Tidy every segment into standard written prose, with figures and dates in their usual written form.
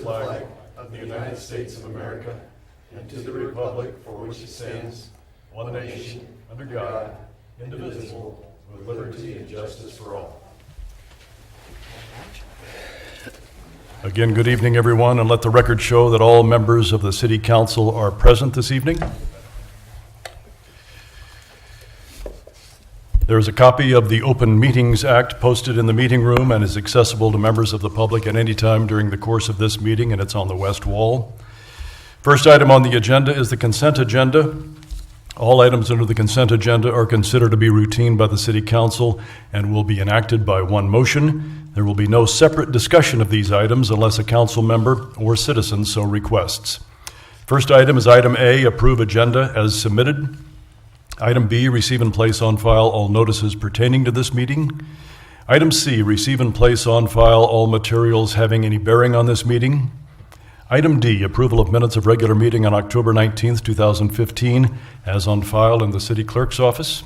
flag of the United States of America and to the republic for which it stands, one nation, under God, indivisible, with liberty and justice for all. Again, good evening, everyone, and let the record show that all members of the City Council are present this evening. There is a copy of the Open Meetings Act posted in the meeting room and is accessible to members of the public at any time during the course of this meeting, and it's on the west wall. First item on the agenda is the consent agenda. All items under the consent agenda are considered to be routine by the City Council and will be enacted by one motion. There will be no separate discussion of these items unless a council member or citizen so requests. First item is item A, approve agenda as submitted. Item B, receive and place on file all notices pertaining to this meeting. Item C, receive and place on file all materials having any bearing on this meeting. Item D, approval of minutes of regular meeting on October 19th, 2015, as on file in the City Clerk's office.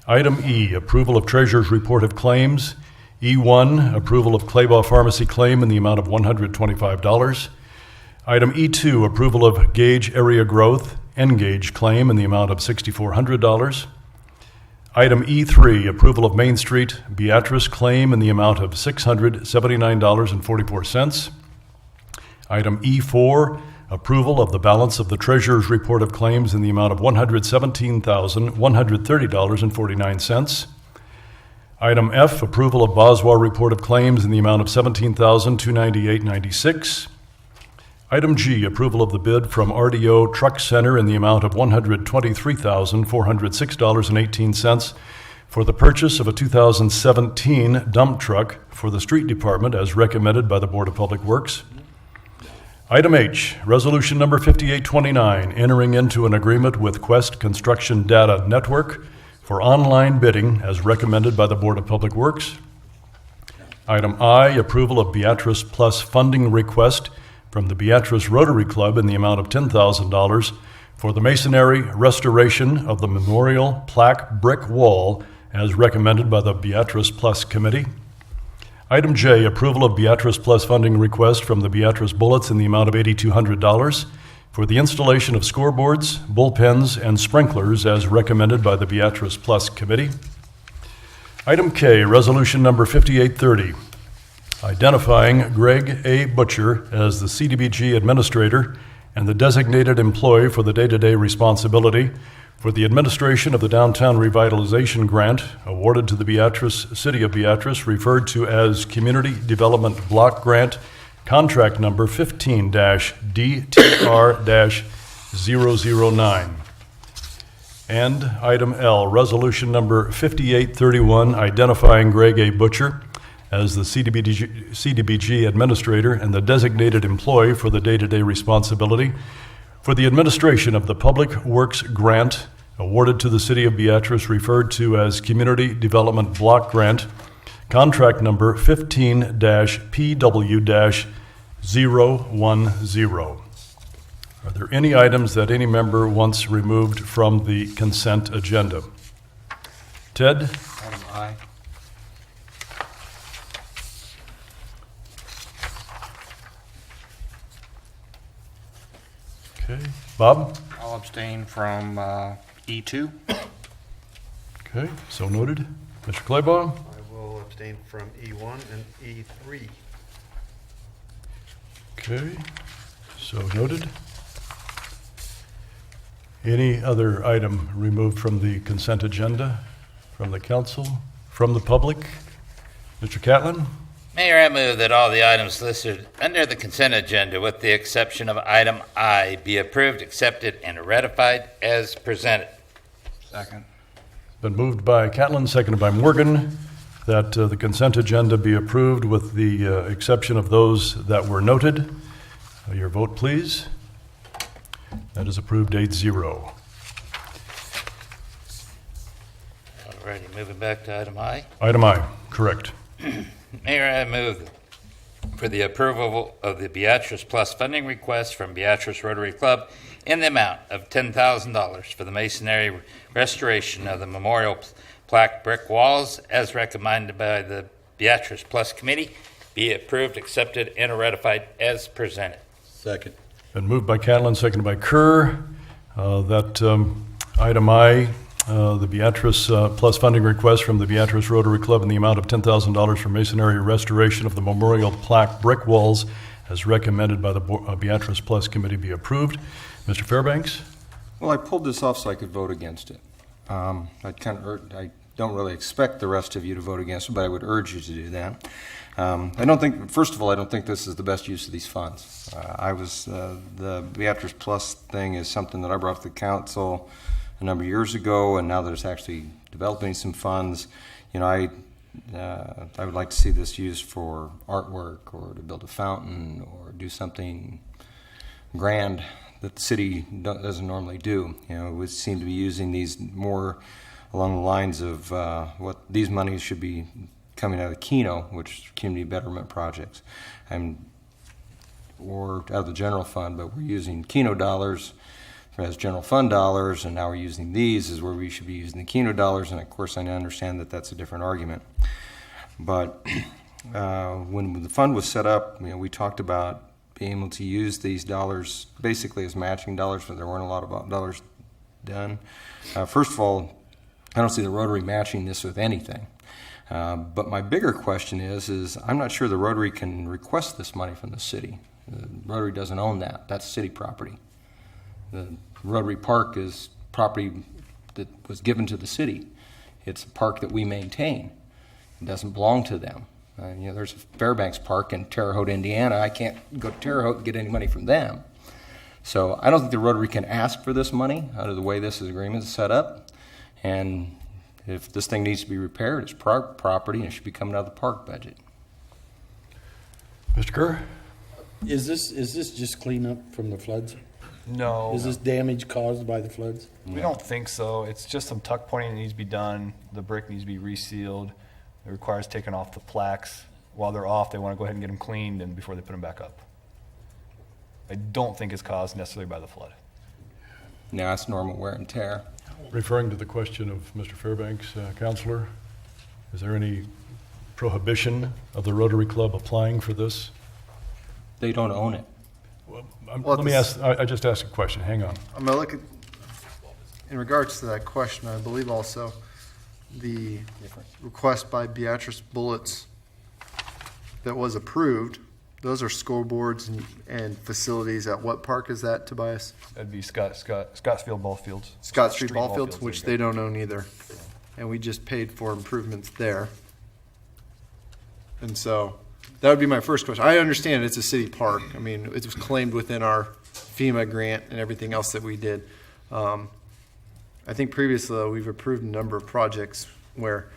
Item E, approval of Treasurer's Report of Claims. E1, approval of Claybaugh Pharmacy claim in the amount of $125. Item E2, approval of Gage Area Growth Engage claim in the amount of $6,400. Item E3, approval of Main Street Beatrice claim in the amount of $679.44. Item E4, approval of the balance of the Treasurer's Report of Claims in the amount of $117,130.49. Item F, approval of Boswell Report of Claims in the amount of $17,298.96. Item G, approval of the bid from RDO Truck Center in the amount of $123,406.18 for the purchase of a 2017 dump truck for the Street Department as recommended by the Board of Public Works. Item H, resolution number 5829, entering into an agreement with Quest Construction Data Network for online bidding as recommended by the Board of Public Works. Item I, approval of Beatrice Plus funding request from the Beatrice Rotary Club in the amount of $10,000 for the masonry restoration of the memorial plaque brick wall as recommended by the Beatrice Plus Committee. Item J, approval of Beatrice Plus funding request from the Beatrice Bullets in the amount of $8,200 for the installation of scoreboards, bullpens, and sprinklers as recommended by the Beatrice Plus Committee. Item K, resolution number 5830, identifying Greg A. Butcher as the CDBG administrator and the designated employee for the day-to-day responsibility for the administration of the Downtown Revitalization Grant awarded to the City of Beatrice, referred to as Community Development Block Grant, contract number 15-DTR-009. And item L, resolution number 5831, identifying Greg A. Butcher as the CDBG administrator and the designated employee for the day-to-day responsibility for the administration of the Public Works Grant awarded to the City of Beatrice, referred to as Community Development Block Grant, contract number 15-PW-010. Are there any items that any member wants removed from the consent agenda? Ted? Item I. Okay. Bob? I'll abstain from E2. Okay, so noted. Mr. Claybaugh? I will abstain from E1 and E3. Okay, so noted. Any other item removed from the consent agenda, from the council, from the public? Mr. Catlin? Mayor, I move that all the items listed under the consent agenda, with the exception of item I, be approved, accepted, and ratified as presented. Second. Been moved by Catlin, seconded by Morgan, that the consent agenda be approved with the exception of those that were noted. Your vote, please. That is approved 8-0. All righty, moving back to item I. Item I, correct. Mayor, I move for the approval of the Beatrice Plus funding request from Beatrice Rotary Club in the amount of $10,000 for the masonry restoration of the memorial plaque brick walls as recommended by the Beatrice Plus Committee, be approved, accepted, and ratified as presented. Second. Been moved by Catlin, seconded by Kerr, that item I, the Beatrice Plus funding request from the Beatrice Rotary Club in the amount of $10,000 for masonry restoration of the memorial plaque brick walls as recommended by the Beatrice Plus Committee be approved. Mr. Fairbanks? Well, I pulled this off so I could vote against it. I don't really expect the rest of you to vote against it, but I would urge you to do that. First of all, I don't think this is the best use of these funds. The Beatrice Plus thing is something that I brought to the council a number of years ago, and now that it's actually developing some funds, I would like to see this used for artwork or to build a fountain or do something grand that the city doesn't normally do. We seem to be using these more along the lines of what these monies should be coming out of Keno, which is community betterment projects, or out of the general fund, but we're using Keno dollars as general fund dollars, and now we're using these is where we should be using the Keno dollars, and of course I understand that that's a different argument. But when the fund was set up, we talked about being able to use these dollars basically as matching dollars, but there weren't a lot of dollars done. First of all, I don't see the Rotary matching this with anything. But my bigger question is I'm not sure the Rotary can request this money from the city. The Rotary doesn't own that. That's city property. The Rotary Park is property that was given to the city. It's a park that we maintain. It doesn't belong to them. There's a Fairbanks Park in Terre Haute, Indiana. I can't go to Terre Haute and get any money from them. So I don't think the Rotary can ask for this money out of the way this agreement is set up. And if this thing needs to be repaired, it's park property and it should be coming out of the park budget. Mr. Kerr? Is this just cleanup from the floods? No, Is this damage caused by the floods? we don't think so. It's just some tuck pointing that needs to be done. The brick needs to be resealed. It requires taking off the plaques. While they're off, they want to go ahead and get them cleaned and before they put them back up. I don't think it's caused necessarily by the flood. No, that's normal wear and tear. Referring to the question of Mr. Fairbanks, Counselor, is there any prohibition of the Rotary Club applying for this? They don't own it. Let me ask, I just asked a question, hang on. I'm gonna look at, in regards to that question, I believe also the request by Beatrice Bullets that was approved, those are scoreboards and facilities at what park is that, Tobias? That'd be Scottsfield ball fields. Scott Street Ball Fields, Fields, which there they you don't own either. And we just paid for improvements there. And so that would be my first question. I understand it's a city park. I mean, it was claimed within our FEMA grant and everything else that we did. I think previously, though, we've approved a number of projects where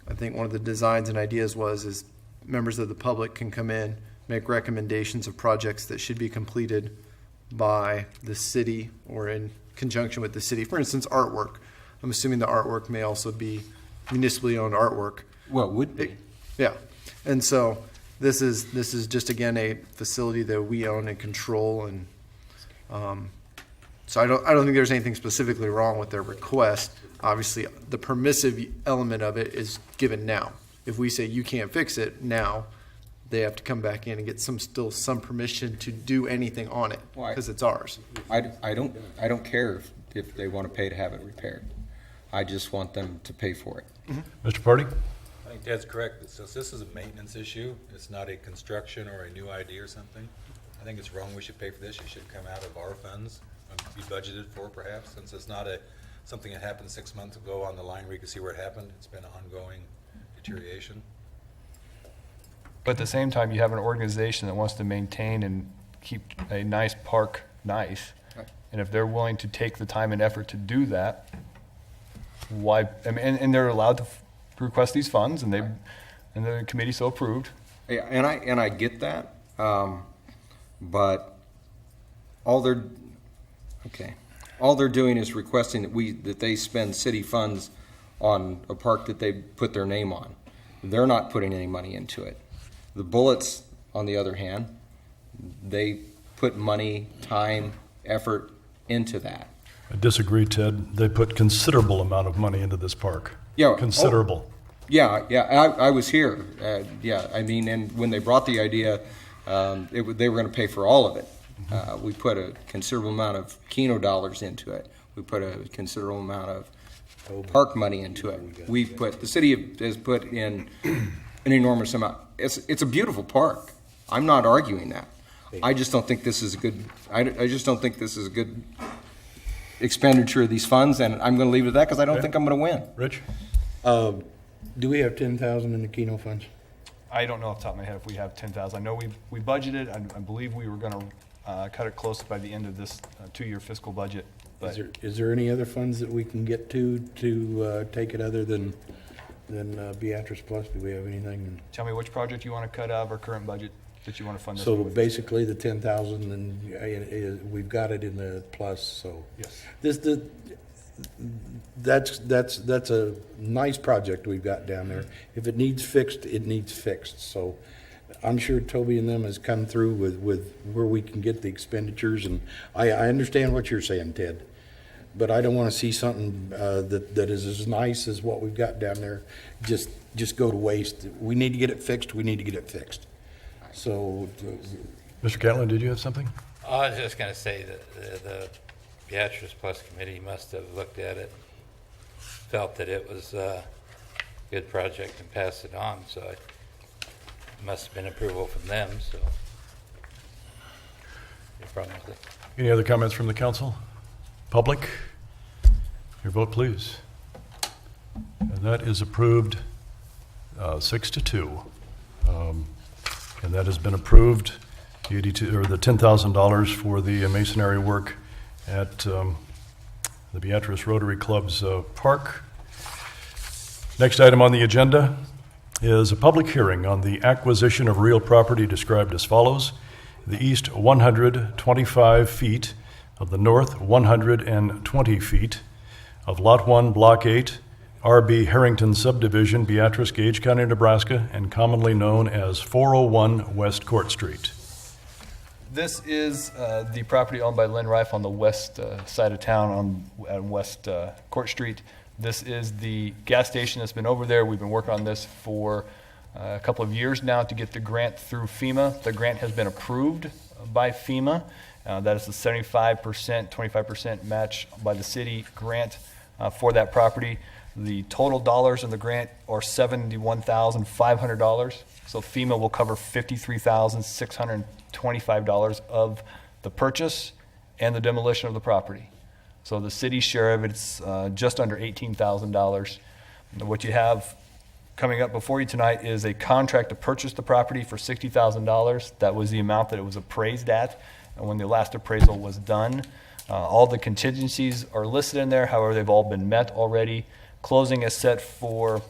I think one of the designs and ideas is members of the public can come in, make recommendations of projects that should be completed by the city or in conjunction with the city. For instance, artwork. I'm assuming the artwork may also be municipally owned artwork. Well, it would be. Yeah. And so this is just, again, a facility that we own and control. And so I don't think there's anything specifically wrong with their request. Obviously, the permissive element of it is given now. If we say you can't fix it now, they have to come back in and get some permission to do anything on it Why? because it's ours. I don't care if they want to pay to have it repaired. I just want them to pay for it. Mr. Party? I think Ted's correct. Since this is a maintenance issue, it's not a construction or a new idea or something. I think it's wrong we should pay for this. It should come out of our funds and be budgeted for perhaps, since it's not something that happened 6 months ago on the line where you can see where it happened. It's been ongoing deterioration. But at the same time, you have an organization that wants to maintain and keep a nice park nice. And if they're willing to take the time and effort to do that, why? I mean, and they're allowed to request these funds, and the committee so approved. Yeah, and I get that, but all they're doing is requesting that they spend city funds on a park that they put their name on. They're not putting any money into it. The Bullets, on the other hand, they put money, time, effort into that. I disagree, Ted. They put considerable amount of money into this park. Yeah. Considerable. Yeah, I was here. Yeah, I mean, and when they brought the idea, they were going to pay for all of it. We put a considerable amount of Keno dollars into it. We put a considerable amount of park money into it. The city has put in an enormous amount. It's a beautiful park. I'm not arguing that. I just don't think this is a good. I just don't think this is a good expenditure of these funds, and I'm going to leave it at that because I don't think I'm going to win. Rich? Do we have 10,000 in the Keno funds? I don't know off the top of my head if we have 10,000. I know we budgeted, I believe we were gonna cut it close by the end of this two-year fiscal budget. But Is there any other funds that we can get to take it other than Beatrice Plus? Do we have anything? tell me which project you wanna cut out of our current budget that you wanna fund this So with. basically the 10,000 and we've got it in the plus, so. Yes. That's a nice project we've got down there. If it needs fixed, it needs fixed. So I'm sure Toby and them has come through with where we can get the expenditures, and I understand what you're saying, Ted. But I don't want to see something that is as nice as what we've got down there just go to waste. We need to get it fixed. We need to get it fixed. So Mr. Catlin, did you have something? I was just going to say that the Beatrice Plus Committee must have looked at it, felt that it was a good project and passed it on, so it must have been approval from them, so. No problem with it. Any other comments from the council? Public? Your vote, please. And that is approved 6-2. And that has been approved, the $10,000 for the masonry work at the Beatrice Rotary Club's park. Next item on the agenda is a public hearing on the acquisition of real property described as follows: the east 125 feet of the north 120 feet of Lot 1, Block 8, R.B. Harrington Subdivision, Beatrice, Gage County, Nebraska, and commonly known as 401 West Court Street. This is the property owned by Lynn Rife on the west side of town on West Court Street. This is the gas station that's been over there. We've been working on this for a couple of years now to get the grant through FEMA. The grant has been approved by FEMA. That is the 75%, 25% match by the city grant for that property. The total dollars in the grant are $71,500. So FEMA will cover $53,625 of the purchase and the demolition of the property. So the city's share of it's just under $18,000. What you have coming up before you tonight is a contract to purchase the property for $60,000. That was the amount that it was appraised at when the last appraisal was done. All the contingencies are listed in there. However, they've all been met already. Closing is set for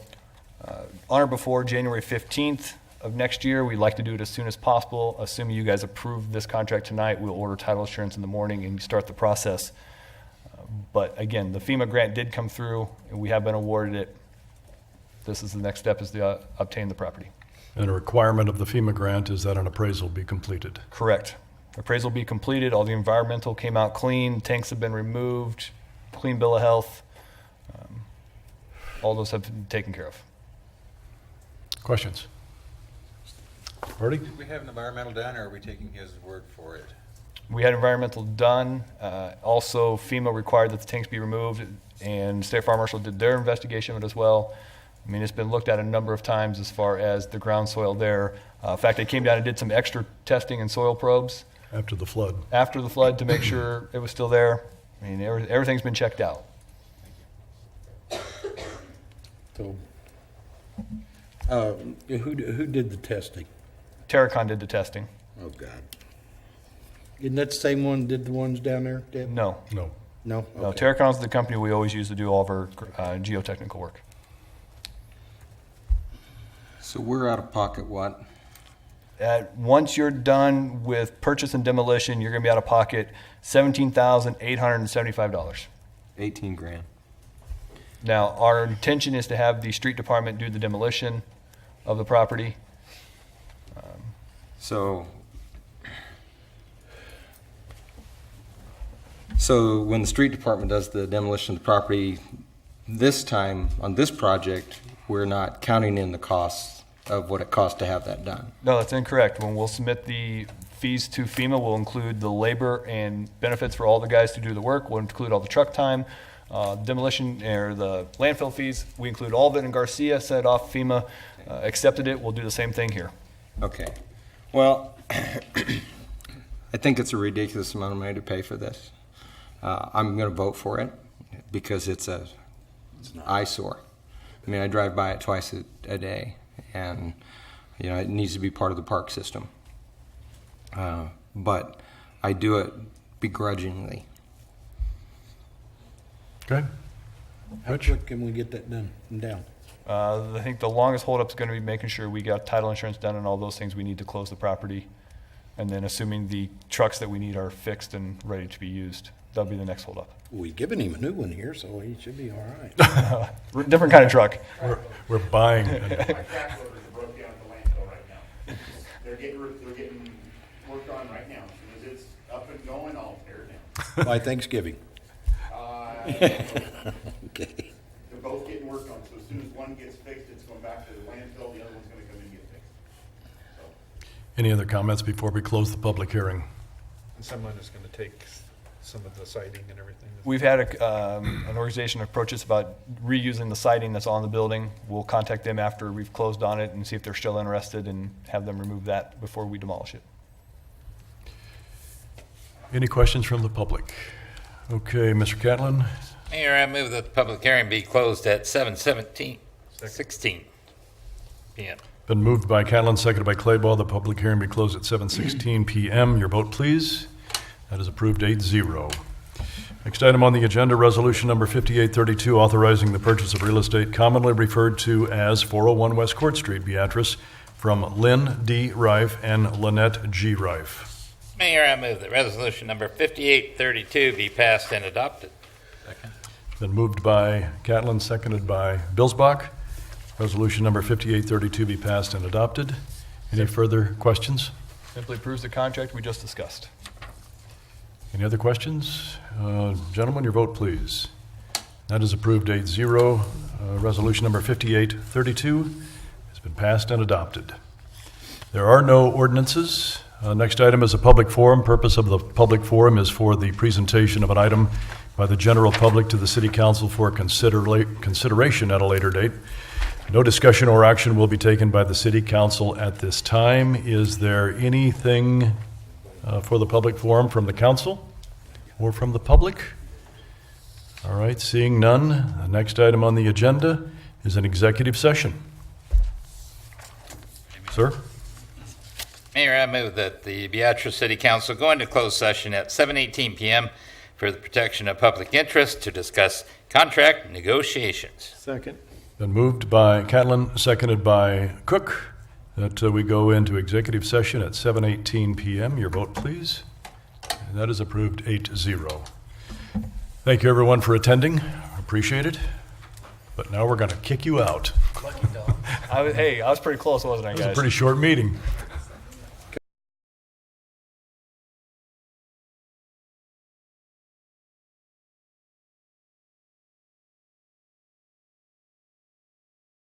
on or before January 15th of next year. We'd like to do it as soon as possible. Assuming you guys approve this contract tonight, we'll order title insurance in the morning and start the process. But again, the FEMA grant did come through, and we have been awarded it. This is the next step, is to obtain the property. And a requirement of the FEMA grant is that an appraisal be completed. Correct. Appraisal will be completed. All the environmental came out clean. Tanks have been removed. Clean bill of health. All those have been taken care of. Questions? Marty? Did we have an environmental done, or are we taking his word for it? We had environmental done. Also, FEMA required that the tanks be removed, and State Fire Marshal did their investigation of it as well. I mean, it's been looked at a number of times as far as the ground soil there. In fact, they came down and did some extra testing and soil probes After the flood. after the flood to make sure it was still there. I mean, everything's been checked out. So, who did the testing? Terracon did the testing. Oh, God. Isn't that the same one did the ones down there, Deb? No. No. No? No, Okay. Terracon's the company we always use to do all of our geotechnical work. So we're out of pocket what? Once you're done with purchase and demolition, you're going to be out of pocket $17,875. 18 grand. Now, our intention is to have the street department do the demolition of the property. So when the street department does the demolition of the property, this time on this project, we're not counting in the costs of what it costs to have that done. No, that's incorrect. When we'll submit the fees to FEMA, we'll include the labor and benefits for all the guys to do the work. We'll include all the truck time, demolition, or the landfill fees. We include all of it in Garcia, set it off. FEMA accepted it. We'll do the same thing here. Okay. Well, I think it's a ridiculous amount of money to pay for this. I'm going to vote for it because it's an eyesore. I mean, I drive by it twice a day, and it needs to be part of the park system. But I do it begrudgingly. Okay. How quick can we get that done and down? I think the longest holdup is going to be making sure we got title insurance done and all those things we need to close the property. And then assuming the trucks that we need are fixed and ready to be used. That'll be the next holdup. We've given him a new one here, so he should be all right. Different kind of truck. We're buying. My track loaders are broke down at the landfill right now. They're getting worked on right now. As soon as it's up and going, I'll tear it down. By Thanksgiving. Okay. They're both getting worked on, so as soon as one gets fixed, it's going back to the landfill, the other one's gonna come in and get fixed. So, Any other comments before we close the public hearing? And someone is gonna take some of the siding and everything. We've had an organization approach us about reusing the siding that's on the building. We'll contact them after we've closed on it and see if they're still interested and have them remove that before we demolish it. Any questions from the public? Okay, Mr. Catlin, Mayor, I move that the public hearing be closed at 7:16 p.m. been moved by Catlin, seconded by Claybaugh. The public hearing be closed at 7:16 p.m. Your vote, please. That is approved 8-0. Next item on the agenda, resolution number 5832, authorizing the purchase of real estate commonly referred to as 401 West Court Street, Beatrice, from Lynn D. Rife and Lynette G. Rife. Mayor, I move that resolution number 5832 be passed and adopted. Been moved by Catlin, seconded by Bilsbach. Resolution number 5832 be passed and adopted. Any further questions? Simply approves the contract we just discussed. Any other questions? Gentlemen, your vote, please. That is approved 8-0. Resolution number 5832 has been passed and adopted. There are no ordinances. Next item is a public forum. Purpose of the public forum is for the presentation of an item by the general public to the City Council for consideration at a later date. No discussion or action will be taken by the City Council at this time. Is there anything for the public forum from the council or from the public? All right, seeing none, the next item on the agenda is an executive session. Sir? Mayor, I move that the Beatrice City Council go into closed session at 7:18 p.m. for the protection of public interest to discuss contract negotiations. Second. Been moved by Catlin, seconded by Cook, that we go into executive session at 7:18 p.m. Your vote, please. And that is approved 8-0. Thank you, everyone, for attending. Appreciate it. But now we're going to kick you out. I was pretty close, wasn't I, It was a guys? pretty short meeting.